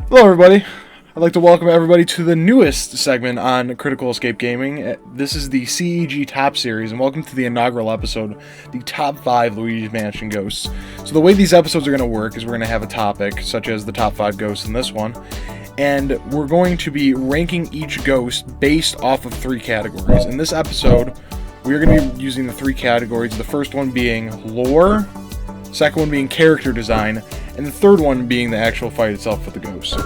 Hello, everybody. I'd like to welcome everybody to the newest segment on Critical Escape Gaming. This is the CEG Top Series, and welcome to the inaugural episode, the Top 5 Luigi's Mansion Ghosts. So the way these episodes are going to work is we're going to have a topic, such as the top 5 ghosts in this one, and we're going to be ranking each ghost based off of 3 categories. In this episode, we're going to be using the 3 categories, the first one being lore, second one being character design, and the third one being the actual fight itself with the ghosts.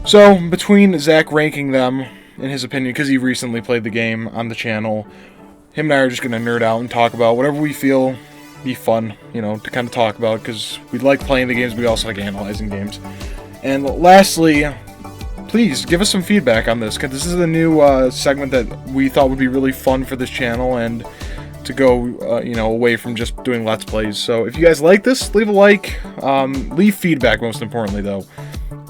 So, between Zach ranking them, in his opinion, because he recently played the game on the channel, him and I are just going to nerd out and talk about whatever we feel be fun, to kind of talk about, because we like playing the games, but we also like analyzing games. And lastly, please give us some feedback on this, because this is a new segment that we thought would be really fun for this channel, and to go, away from just doing Let's Plays. So if you guys like this, leave a like. Leave feedback, most importantly, though.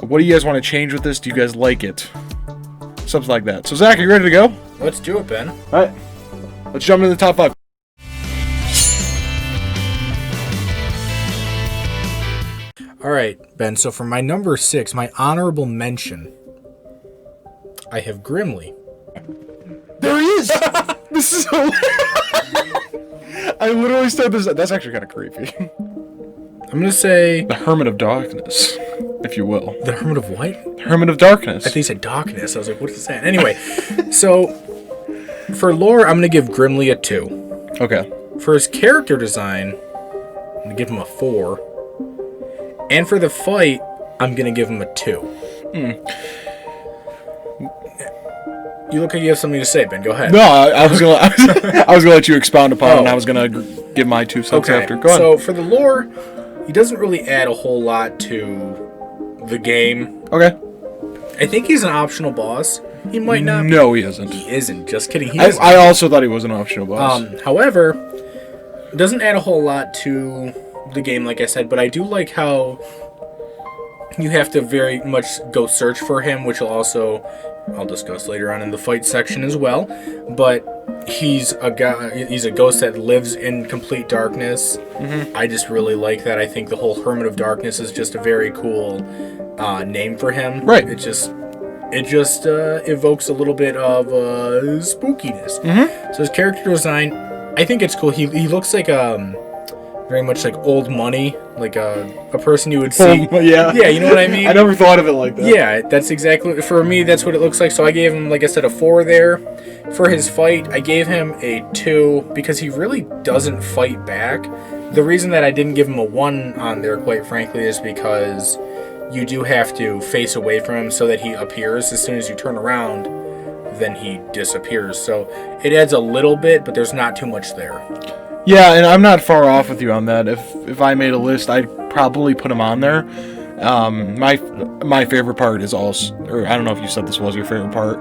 What do you guys want to change with this? Do you guys like it? Something like that. So, Zach, are you ready to go? Let's do it, Ben. Alright. Let's jump into the top 5. Alright, Ben, so for my number 6, my honorable mention, I have Grimly. There he is! This is hilarious! I literally said this. That's actually kind of creepy. I'm going to say... The Hermit of Darkness, if you will. The Hermit of what? The Hermit of Darkness. I think he said darkness. I was like, what is that? Anyway, so for lore, I'm going to give Grimly a 2. Okay. For his character design, I'm going to give him a 4. And for the fight, I'm going to give him a 2. You look like you have something to say, Ben. Go ahead. No, I was gonna. I was gonna let you expound upon it, and I was gonna give my 2 cents after. Go on. So for the lore, he doesn't really add a whole lot to the game. Okay. I think he's an optional boss. He might not. No, he isn't. He isn't. Just kidding. I also thought he was an optional boss. However, it doesn't add a whole lot to the game, like I said. But I do like how you have to very much go search for him, which will also. I'll discuss later on in the fight section as well, but he's a guy. He's a ghost that lives in complete darkness. Mm-hmm. I just really like that. I think the whole Hermit of Darkness is just a very cool name for him. Right. It just evokes a little bit of spookiness. Mm-hmm. So his character design, I think it's cool. He looks like very much like old money, like a person you would see. Yeah, you know what I mean? I never thought of it like that. Yeah, that's exactly, for me, that's what it looks like. So I gave him, like I said, a 4 there. For his fight, I gave him a 2 because he really doesn't fight back. The reason that I didn't give him a 1 on there, quite frankly, is because you do have to face away from him so that he appears. As soon as you turn around, then he disappears. So it adds a little bit, but there's not too much there. Yeah, and I'm not far off with you on that. If I made a list, I'd probably put him on there. My favorite part is also, or I don't know if you said this was your favorite part,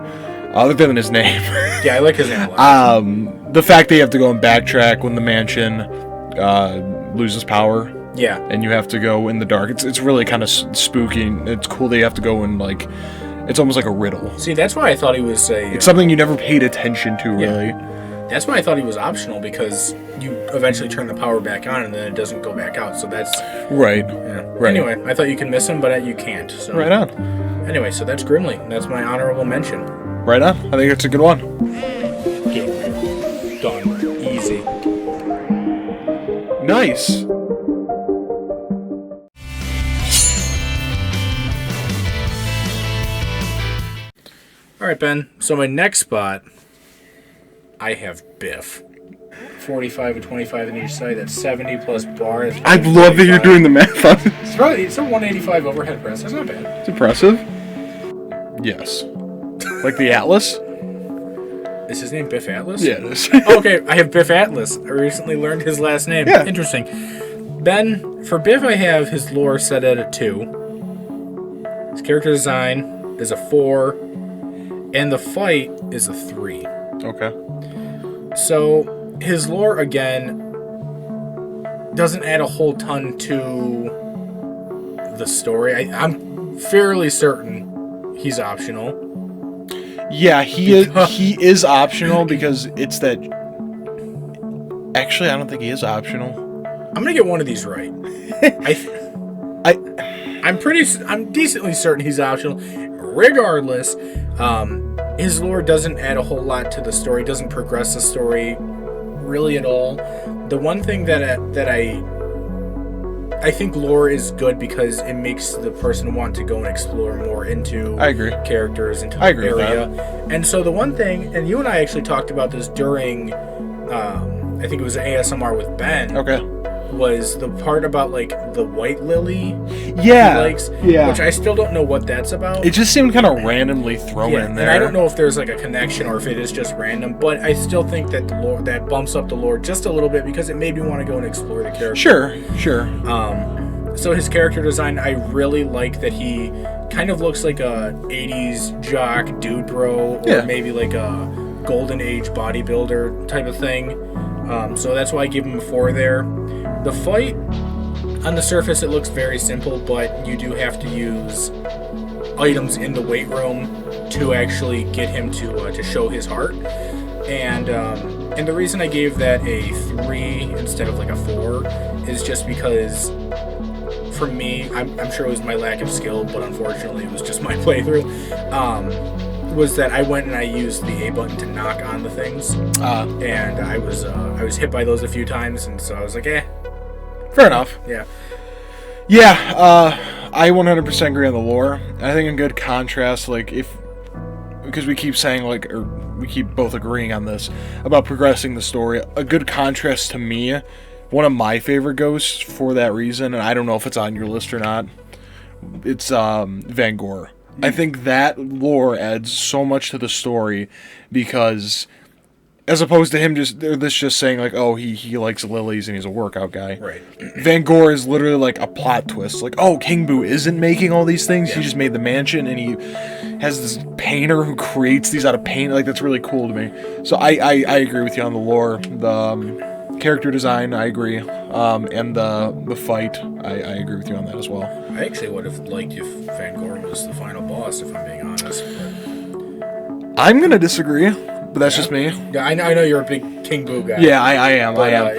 other than his name. Yeah, I like his name a lot. The fact that you have to go and backtrack when the mansion loses power. Yeah. And you have to go in the dark. It's really kind of spooky. It's cool that you have to go and, like, it's almost like a riddle. See, that's why I thought he was It's something you never paid attention to, really. Yeah. That's why I thought he was optional, because you eventually turn the power back on and then it doesn't go back out. So that's... Right. Yeah. Right. Anyway, I thought you could miss him, but you can't. So. Right on. Anyway, so that's Grimly. That's my honorable mention. Right on. I think it's a good one. Game. Done. Easy. Nice. Alright, Ben. So my next spot, I have Biff. 45 and 25 on each side. That's 70 plus bar. I love that you're doing the math on it. It's a 185 overhead press. That's not bad. It's impressive. Yes. Like the Atlas? Is his name Biff Atlas? Yeah, it is. Okay, I have Biff Atlas. I recently learned his last name. Yeah. Interesting. Ben, for Biff, I have his lore set at a 2. His character design is a 4. And the fight is a 3. Okay. So, his lore, again, doesn't add a whole ton to the story. I'm fairly certain he's optional. Yeah, he is optional because it's that... Actually, I don't think he is optional. I'm going to get one of these right. I'm decently certain he's optional. Regardless, his lore doesn't add a whole lot to the story. Doesn't progress the story really at all. The one thing that I think lore is good because it makes the person want to go and explore more into characters, into the area. And so the one thing, and you and I actually talked about this during, I think it was ASMR with Ben. Okay. Was the part about like the white lily he likes, which I still don't know what that's about. It just seemed kind of randomly thrown in there. And I don't know if there's like a connection or if it is just random, but I still think that the lore that bumps up the lore just a little bit because it made me want to go and explore the character. Sure. So his character design, I really like that he kind of looks like a 80s jock dude bro, or maybe like a golden age bodybuilder type of thing. So that's why I give him a 4 there. The fight, on the surface, it looks very simple, but you do have to use items in the weight room to actually get him to show his heart. And the reason I gave that a 3 instead of like a 4 is just because, for me, I'm sure it was my lack of skill, but unfortunately it was just my playthrough, was that I went and I used the A button to knock on the things. And I was hit by those a few times, and so I was like, fair enough. Yeah, I 100% agree on the lore. I think in good contrast, like because we keep saying like, or we keep both agreeing on this about progressing the story. A good contrast to me, one of my favorite ghosts for that reason, and I don't know if it's on your list or not. It's Van Gogh. I think that lore adds so much to the story because, as opposed to him just saying like, oh, he likes lilies and he's a workout guy. Right. Van Gogh is literally like a plot twist. Like, oh, King Boo isn't making all these things. He just made the mansion, and he has this painter who creates these out of paint. Like, that's really cool to me. So I agree with you on the lore. The character design, I agree. And the fight, I agree with you on that as well. I actually would have liked if Van Gogh was the final boss, if I'm being honest. But I'm going to disagree. But that's just me. Yeah, I know you're a big King Boo guy. Yeah, I am. But, I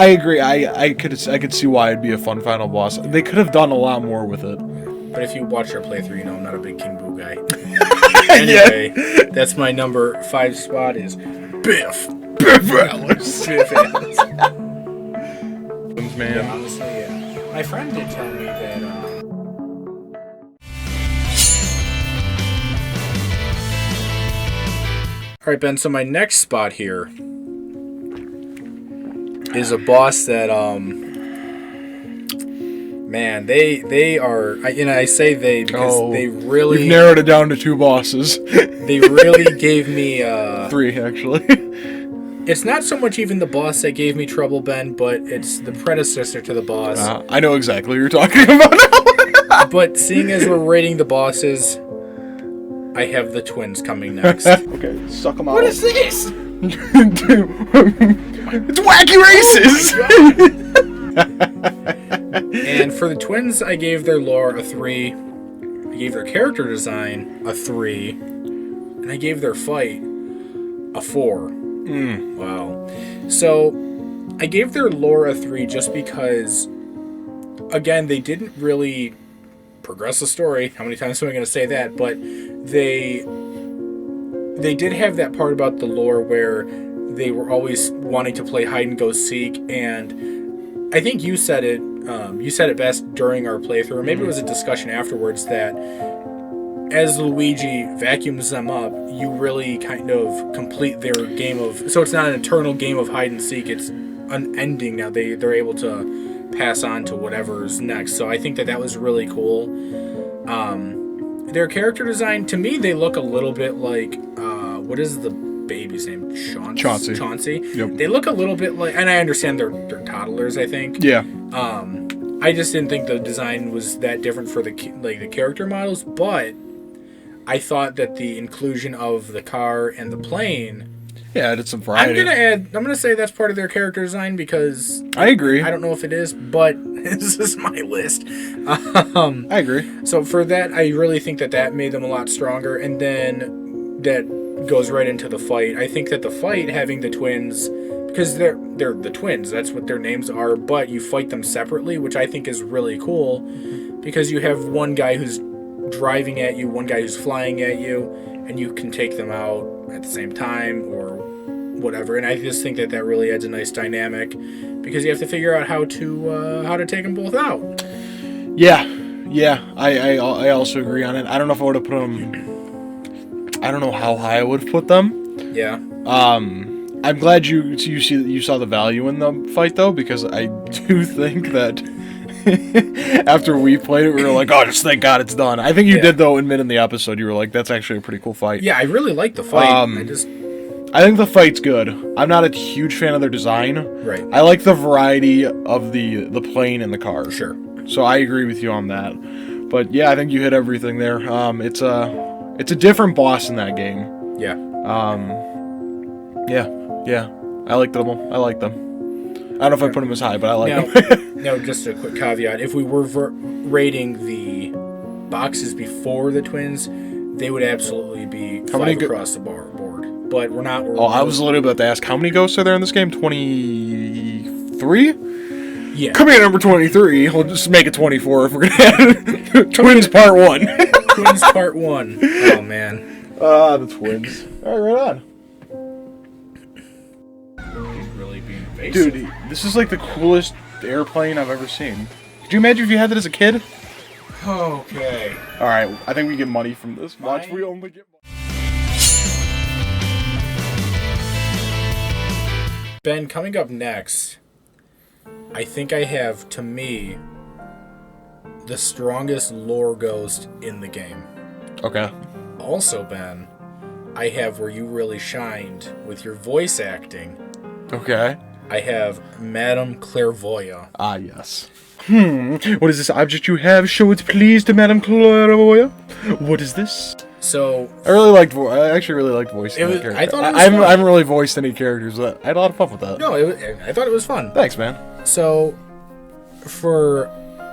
agree. I could see why it'd be a fun final boss. They could have done a lot more with it. But if you watch our playthrough, you know I'm not a big King Boo guy. Anyway, that's my number 5 spot is Biff. Biff Alice. Biff Alice. Man. Yeah, honestly, yeah. My friend did tell me that. All right, Ben. So my next spot here is a boss that, man, they are. And I say they because they really. You've narrowed it down to 2 bosses. They really gave me 3 actually. It's not so much even the boss that gave me trouble, Ben, but it's the predecessor to the boss. I know exactly what you're talking about now. But seeing as we're rating the bosses, I have the twins coming next. Okay, suck them out. What is this? It's Wacky Races! And for the twins, I gave their lore a 3. I gave their character design a 3. And I gave their fight a 4. Wow. So, I gave their lore a 3 just because, again, they didn't really progress the story. How many times am I going to say that? But they did have that part about the lore where they were always wanting to play hide and go seek, and I think you said it best during our playthrough, or maybe it was a discussion afterwards, that as Luigi vacuums them up, you really kind of complete their game of... So it's not an eternal game of hide and seek, it's unending now. They're able to pass on to whatever's next. So I think that was really cool. Their character design, to me, they look a little bit like... what is the baby's name? Chauncey. Yep. They look a little bit like... And I understand they're toddlers, I think. Yeah. I just didn't think the design was that different for the character models, but... I thought that the inclusion of the car and the plane... Yeah, added some variety. I'm gonna say that's part of their character design because... I agree. I don't know if it is, but this is my list. I agree. So for that, I really think that made them a lot stronger, and then that goes right into the fight. I think that the fight, having the twins... Because they're the twins, that's what their names are, but you fight them separately, which I think is really cool. because you have one guy who's driving at you, one guy who's flying at you, and you can take them out at the same time or whatever. And I just think that really adds a nice dynamic because you have to figure out how to take them both out. Yeah, I also agree on it. I don't know if I would have put them. I don't know how high I would have put them. Yeah. I'm glad you saw the value in the fight though, because I do think that after we played it, we were like, oh, just thank God it's done. I think you did though admit in the episode, you were like, that's actually a pretty cool fight. Yeah, I really like the fight. I think the fight's good. I'm not a huge fan of their design. Right. I like the variety of the plane and the cars. Sure. So I agree with you on that. But yeah, I think you hit everything there. It's a different boss in that game. Yeah. Yeah. I like them. I don't know if I put them as high, but I like them. Now, just a quick caveat. If we were rating the boxes before the twins, they would absolutely be 5 across the board. But we're not. I was literally about to ask, how many ghosts are there in this game? 23? Yeah. Coming at number 23. We'll just make it 24 if we're going to add Twins Part 1. Twins Part 1. Oh, man. The Twins. All right, right on. He's really being invasive. Dude, this is like the coolest airplane I've ever seen. Could you imagine if you had that as a kid? Okay. All right, I think we get money from this. Watch, we only get money. Ben, coming up next, I think I have, to me, the strongest lore ghost in the game. Okay. Also, Ben, I have where you really shined with your voice acting. Okay. I have Madame Claravoya. Ah, yes. What is this object you have? Show it, please, to Madame Claravoya. What is this? So I actually really liked voicing that character. I thought it was I fun. haven't really voiced any characters, but I had a lot of fun with that. No, I thought it was fun. Thanks, man. So, for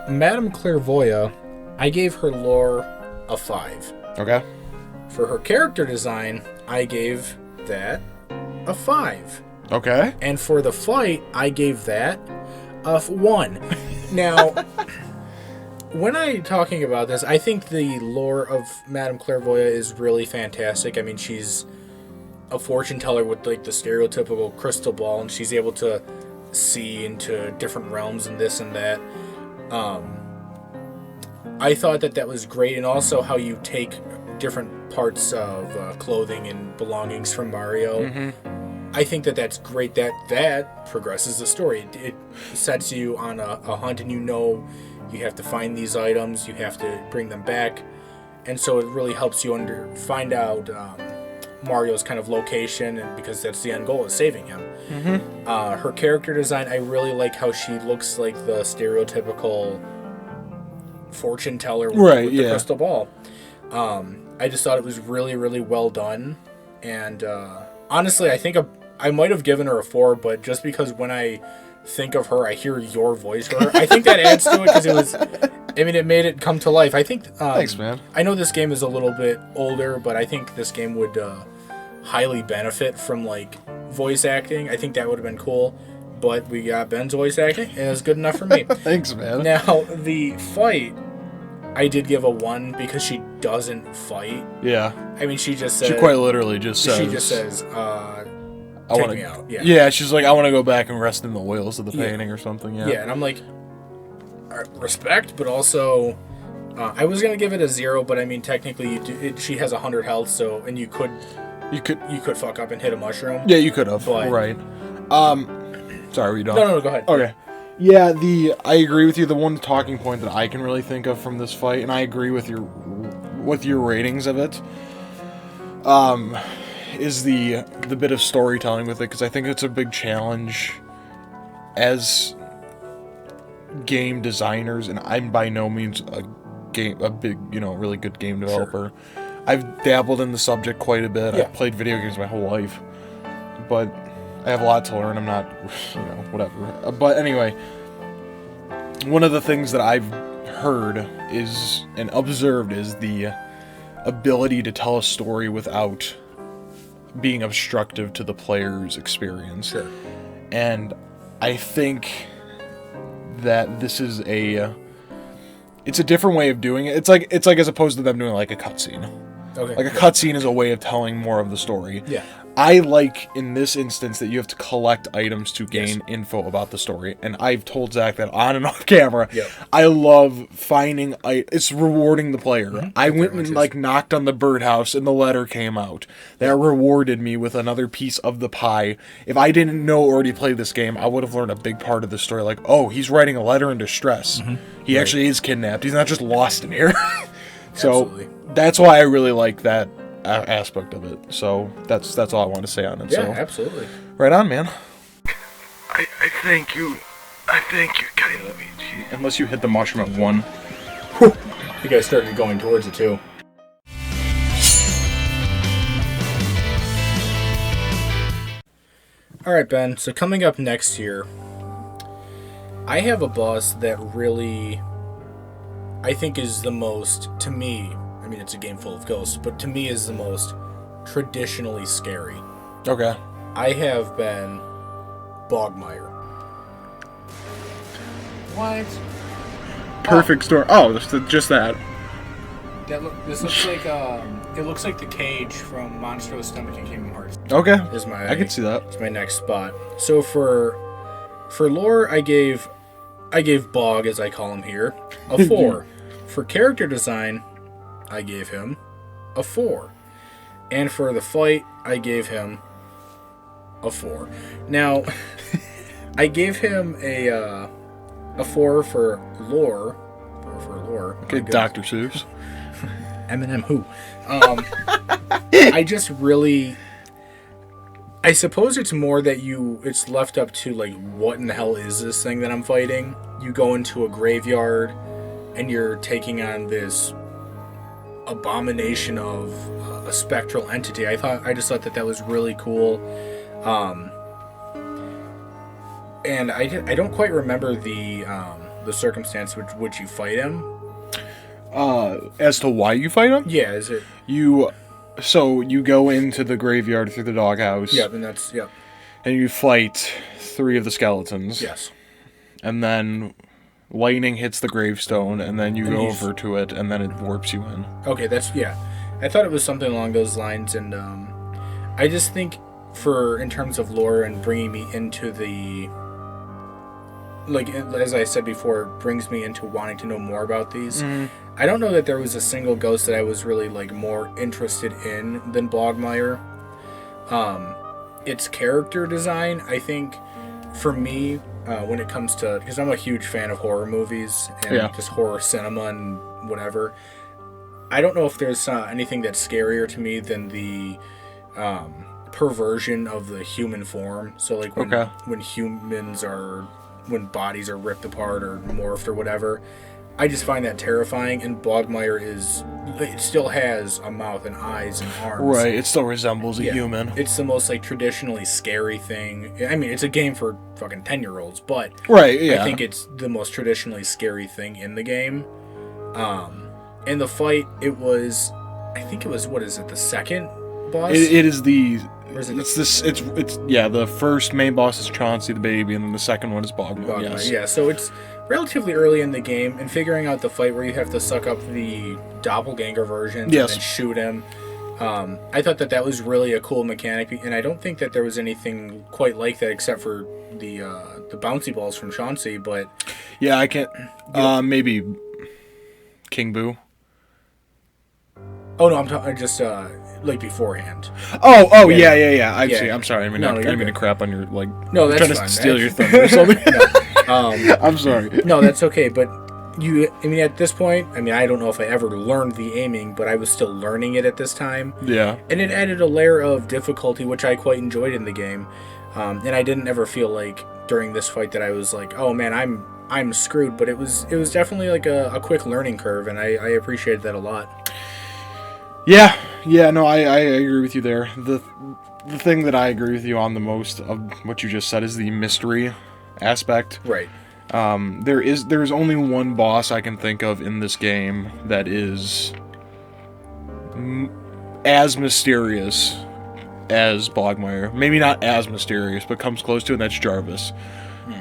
Madame Claravoya, I gave her lore a 5. Okay. For her character design, I gave that a 5. Okay. And for the fight, I gave that a 1. Now, when I'm talking about this, I think the lore of Madame Claravoya is really fantastic. I mean, she's a fortune teller with like the stereotypical crystal ball, and she's able to see into different realms and this and that. I thought that was great, and also how you take different parts of clothing and belongings from Mario. Mm-hmm. I think that's great. That progresses the story. It sets you on a hunt, and you have to find these items. You have to bring them back, and so it really helps you find out Mario's kind of location, and because that's the end goal, is saving him. Mm-hmm. Her character design, I really like how she looks like the stereotypical fortune teller with the crystal ball. I just thought it was really, really well done, and honestly, I think I might have given her a 4, but just because when I think of her, I hear your voice for her. I think that adds to it because it made it come to life. I think. Thanks, man. I know this game is a little bit older, but I think this game would highly benefit from like voice acting. I think that would have been cool, but we got Ben's voice acting, and it's good enough for me. Thanks, man. Now the fight, I did give a 1 because she doesn't fight. Yeah. I mean, she just says. She quite literally just says. She just says, take me out. Yeah. Yeah, she's like, I want to go back and rest in the oils of the painting or something. Yeah. Yeah, and I'm like, respect, but also, I was gonna give it a 0, but I mean, technically, she has 100 health, so and you could fuck up and hit a mushroom. Yeah, you could have. But, right. Sorry, were you done? No, go ahead. Okay. Yeah, I agree with you. The one talking point that I can really think of from this fight, and I agree with your ratings of it, is the bit of storytelling with it, because I think it's a big challenge as game designers, and I'm by no means a big, really good game developer. Sure. I've dabbled in the subject quite a bit. I've played video games my whole life, but I have a lot to learn. I'm not, whatever. But anyway, one of the things that I've heard and observed is the ability to tell a story without being obstructive to the player's experience. Sure. And I think that this is it's a different way of doing it. It's like as opposed to them doing like a cutscene. Okay. Like a cutscene is a way of telling more of the story. Yeah. I like in this instance that you have to collect items to gain info about the story, and I've told Zach that on and off camera. Yep. I love finding. It's rewarding the player. Mm-hmm. I went and like knocked on the birdhouse, and the letter came out. That rewarded me with another piece of the pie. If I didn't know already played this game, I would have learned a big part of the story. Like, oh, he's writing a letter in distress. Mm-hmm. He actually is kidnapped. He's not just lost in here. So Absolutely. that's why I really like that aspect of it. So that's all I want to say on it. Yeah, so, absolutely. right on, man. I thank you. I thank you, kind Luigi. Unless you hit the mushroom at 1. You guys started going towards it too. Alright, Ben, so coming up next here, I have a boss that really, I think is the most, to me, I mean, it's a game full of ghosts, but to me is the most traditionally scary. Okay. I have been Bogmeyer. What? Perfect story. Oh, just that. This looks like it looks like the cage from Monstrous Stomach in Kingdom Hearts. Okay. I can see that. It's my next spot. So for lore, I gave Bog, as I call him here, a 4. For character design, I gave him a 4. And for the fight, I gave him a 4. Now, I gave him a 4 for lore. For lore. Okay, Dr. Seuss. Eminem who? I just really... I suppose it's more that it's left up to, like, what in the hell is this thing that I'm fighting? You go into a graveyard, and you're taking on this abomination of a spectral entity. I just thought that was really cool. And I don't quite remember the circumstance which you fight him. As to why you fight him? Yeah, is it? So you go into the graveyard through the doghouse. Yeah, and that's And you fight 3 of the skeletons. Yes. And then lightning hits the gravestone, and then you go over to it, and then it warps you in. Okay, I thought it was something along those lines, and I just think in terms of lore and bringing me into the, like, as I said before, it brings me into wanting to know more about these. Mm-hmm. I don't know that there was a single ghost that I was really, like, more interested in than Bogmeyer. Its character design, I think, for me, when it comes to, because I'm a huge fan of horror movies and just horror cinema and whatever, I don't know if there's anything that's scarier to me than the perversion of the human form. So, like, when when bodies are ripped apart or morphed or whatever, I just find that terrifying. And Bogmeyer it still has a mouth and eyes and arms. Right, it still resembles a human. It's the most, like, traditionally scary thing. I mean, it's a game for fucking 10-year-olds, but right, yeah. I think it's the most traditionally scary thing in the game. In the fight, I think it was, what is it, the second boss? It is the... Or is it the first main boss is Chauncey the baby, and then the second one is Bogmeyer. Yes. Yeah, so it's relatively early in the game, and figuring out the fight where you have to suck up the doppelganger version and then shoot him. I thought that was really a cool mechanic, and I don't think that there was anything quite like that except for the bouncy balls from Chauncey, but... Yeah, I can't... maybe King Boo. Oh, no, I'm talking just... like beforehand. Yeah. I see. I'm sorry. I mean to crap on your, like. No, that's trying fine, to steal your thunder or something. I'm sorry. No, that's okay. But at this point, I don't know if I ever learned the aiming, but I was still learning it at this time. Yeah. And it added a layer of difficulty, which I quite enjoyed in the game. And I didn't ever feel like during this fight that I was like, oh man, I'm screwed. But it was definitely like a quick learning curve, and I appreciated that a lot. Yeah, no, I agree with you there. The thing that I agree with you on the most of what you just said is the mystery aspect. Right. There's only one boss I can think of in this game that is as mysterious as Bogmeyer. Maybe not as mysterious, but comes close to it, and that's Jarvis,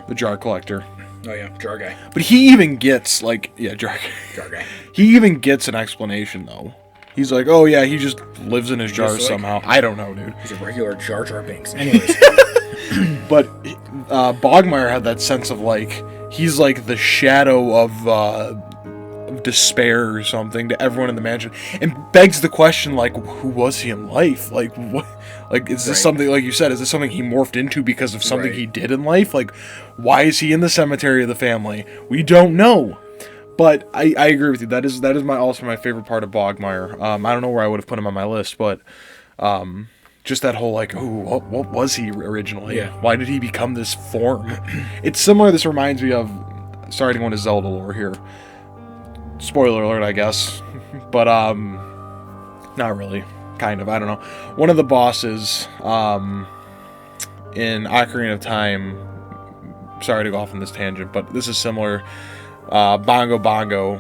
the jar collector. Oh yeah, jar guy. But he even gets jar guy. He even gets an explanation though. He's like, oh yeah, he just lives in his jars like, somehow. I don't know, dude. He's a regular Jar Jar Binks. Anyways. But Bogmeyer had that sense of like he's like the shadow of despair or something to everyone in the mansion, and begs the question like, who was he in life? Like what? Like is this something, like you said, is this something he morphed into because of something he did in life? Like why is he in the cemetery of the family? We don't know. But I agree with you. That is also my favorite part of Bogmeyer. I don't know where I would have put him on my list, but just that whole like, what was he originally? Yeah. Why did he become this form? It's similar. This reminds me of. Sorry to go into Zelda lore here. Spoiler alert, I guess, but not really. Kind of. I don't know. One of the bosses in Ocarina of Time. Sorry to go off on this tangent, but this is similar. Bongo Bongo,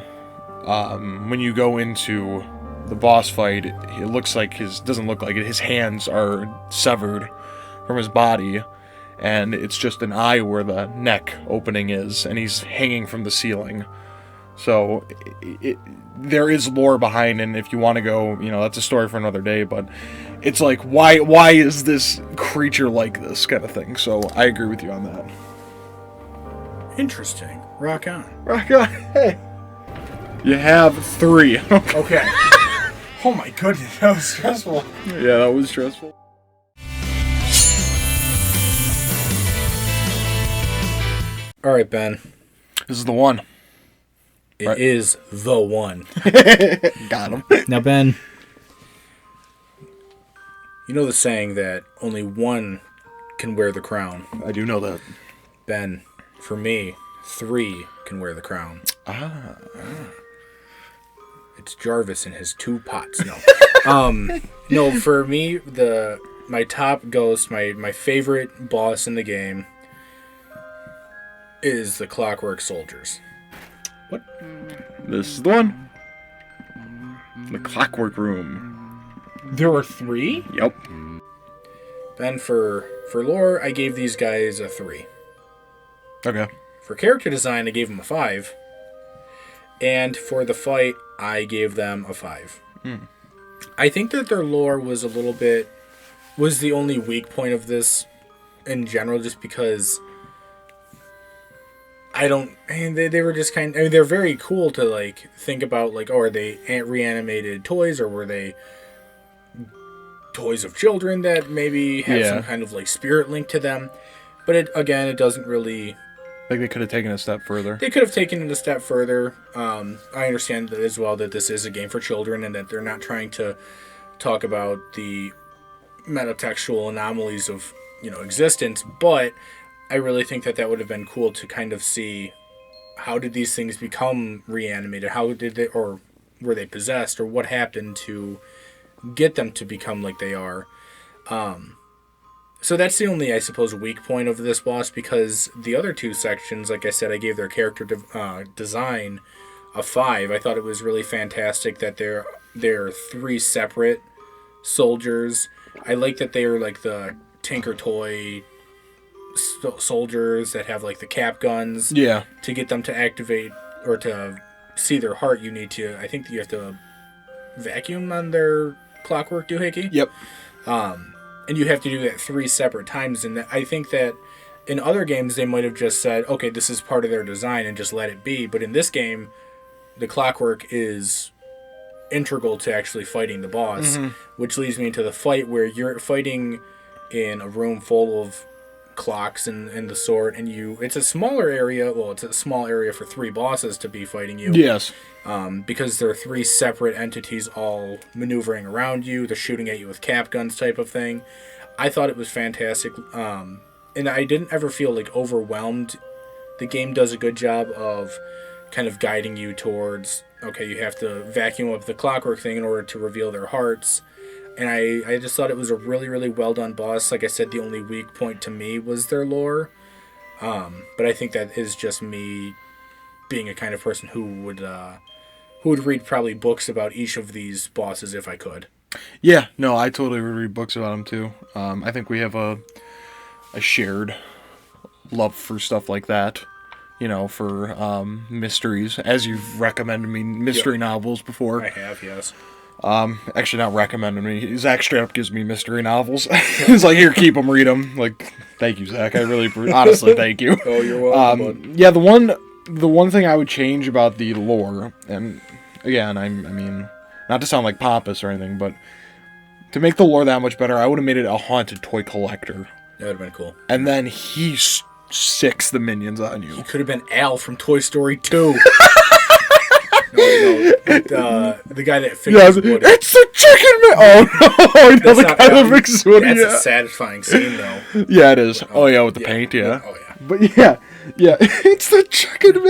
when you go into the boss fight, it looks like doesn't look like it, his hands are severed from his body, and it's just an eye where the neck opening is, and he's hanging from the ceiling. So there is lore behind, and if you want to go, that's a story for another day, but it's like, why is this creature like this kind of thing? So I agree with you on that. Interesting. Rock on. Rock on. Hey. You have 3. Okay. Oh my goodness, that was stressful. Yeah, that was stressful. All right, Ben. This is the one. It is the one. Got him. Now, Ben, you know the saying that only one can wear the crown. I do know that. Ben, for me, 3 can wear the crown. It's Jarvis and his 2 pots. No. No, for me, my top ghost, my favorite boss in the game is the Clockwork Soldiers. What? This is the one. The Clockwork Room. There were 3? Yep. Ben, for lore, I gave these guys a 3. Okay. For character design, I gave them a 5. And for the fight, I gave them a 5. I think that their lore was the only weak point of this in general, just because they were just they're very cool to like think about, like, are they reanimated toys, or were they toys of children that maybe have some kind of like spirit link to them? But it doesn't really. Like they could have taken it a step further. They could have taken it a step further. I understand that as well, that this is a game for children and that they're not trying to talk about the metatextual anomalies of existence. But I really think that would have been cool to kind of see, how did these things become reanimated? How did they, or were they possessed, or what happened to get them to become like they are? So that's the only, I suppose, weak point of this boss, because the other 2 sections, like I said, I gave their character design a 5. I thought it was really fantastic that they're 3 separate soldiers. I like that they are like the Tinker Toy soldiers that have like the cap guns. Yeah. To get them to activate or to see their heart, you have to vacuum on their clockwork doohickey. Yep. And you have to do that 3 separate times. And I think that in other games, they might have just said, okay, this is part of their design and just let it be. But in this game, the clockwork is integral to actually fighting the boss, which leads me into the fight where you're fighting in a room full of clocks and the sort. And it's a smaller area. Well, it's a small area for 3 bosses to be fighting you. Yes. Because there are 3 separate entities all maneuvering around you. They're shooting at you with cap guns type of thing. I thought it was fantastic. And I didn't ever feel like overwhelmed. The game does a good job of kind of guiding you towards, okay, you have to vacuum up the clockwork thing in order to reveal their hearts. And I just thought it was a really, really well done boss. Like I said, the only weak point to me was their lore. But I think that is just me being a kind of person who would read probably books about each of these bosses if I could. Yeah, no, I totally would read books about them too. I think we have a shared love for stuff like that. for mysteries, as you've recommended me mystery novels before. I have, yes. Actually, not recommended me. Zach straight up gives me mystery novels. He's like, here, keep them, read them. Like, thank you, Zach. I really, honestly, thank you. Oh, you're welcome. Yeah, the one thing I would change about the lore, and again, I mean, not to sound like pompous or anything, but to make the lore that much better, I would have made it a haunted toy collector. That would have been cool. And then he sicks the minions on you. He could have been Al from Toy Story 2. The guy that fixes Woody. It's the chicken man! Oh, no, the guy that fixes Woody. That's a satisfying scene, though. Yeah, it is. Oh, yeah, with the paint, yeah. Oh, yeah. But yeah, it's the chicken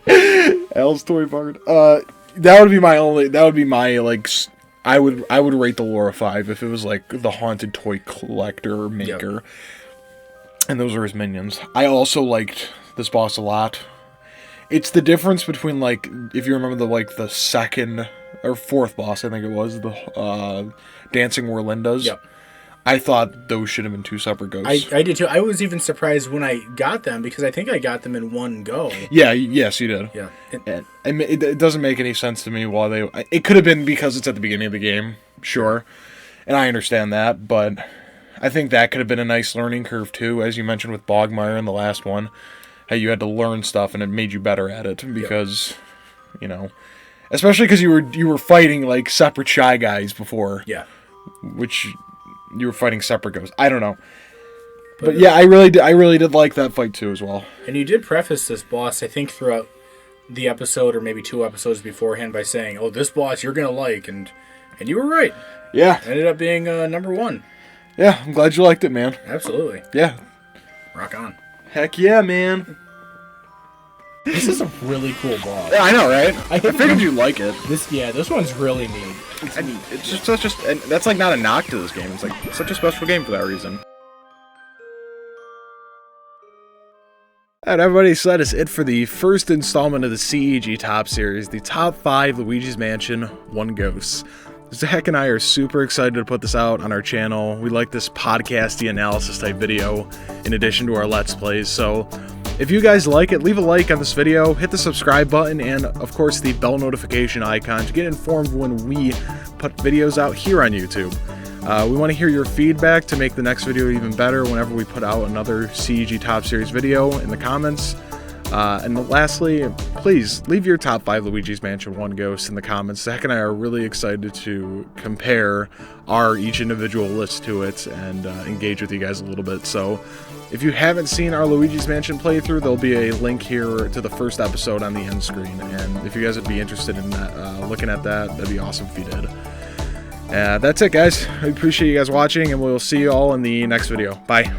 man. Al's toy barn. That would be my like. I would rate the lore a 5 if it was like the haunted toy collector or maker. Yep. And those are his minions. I also liked this boss a lot. It's the difference between, like, if you remember the second or fourth boss, I think it was, the Dancing Warlindas. Yep. I thought those should have been 2 separate ghosts. I did too. I was even surprised when I got them, because I think I got them in one go. Yeah, yes, you did. Yeah. And it doesn't make any sense to me why they... It could have been because it's at the beginning of the game, sure. And I understand that, but I think that could have been a nice learning curve too, as you mentioned with Bogmeyer in the last one. How you had to learn stuff and it made you better at it because, especially because you were fighting like separate Shy Guys before. Yeah. Which you were fighting separate ghosts. I don't know. But yeah, I really did like that fight too as well. And you did preface this boss, I think, throughout the episode or maybe 2 episodes beforehand by saying, "Oh, this boss you're gonna like," and you were right. Yeah. It ended up being number 1. Yeah, I'm glad you liked it, man. Absolutely. Yeah. Rock on. Heck yeah, man. This is a really cool boss. Yeah, I know, right? I figured you'd like it. This one's really neat. I mean, it's just such a... And that's like not a knock to this game. It's like such a special game for that reason. Alright, everybody, so that is it for the first installment of the CEG Top Series, the top 5 Luigi's Mansion 1 Ghosts. Zach and I are super excited to put this out on our channel. We like this podcasty analysis type video in addition to our Let's Plays, so if you guys like it, leave a like on this video, hit the subscribe button, and of course the bell notification icon to get informed when we put videos out here on YouTube. We want to hear your feedback to make the next video even better whenever we put out another CEG Top Series video in the comments. And lastly, please leave your top 5 Luigi's Mansion 1 Ghosts in the comments. Zach and I are really excited to compare each individual list to it and engage with you guys a little bit. So if you haven't seen our Luigi's Mansion playthrough, there'll be a link here to the first episode on the end screen. And if you guys would be interested in that, looking at that, that'd be awesome if you did. That's it, guys. I appreciate you guys watching, and we'll see you all in the next video. Bye.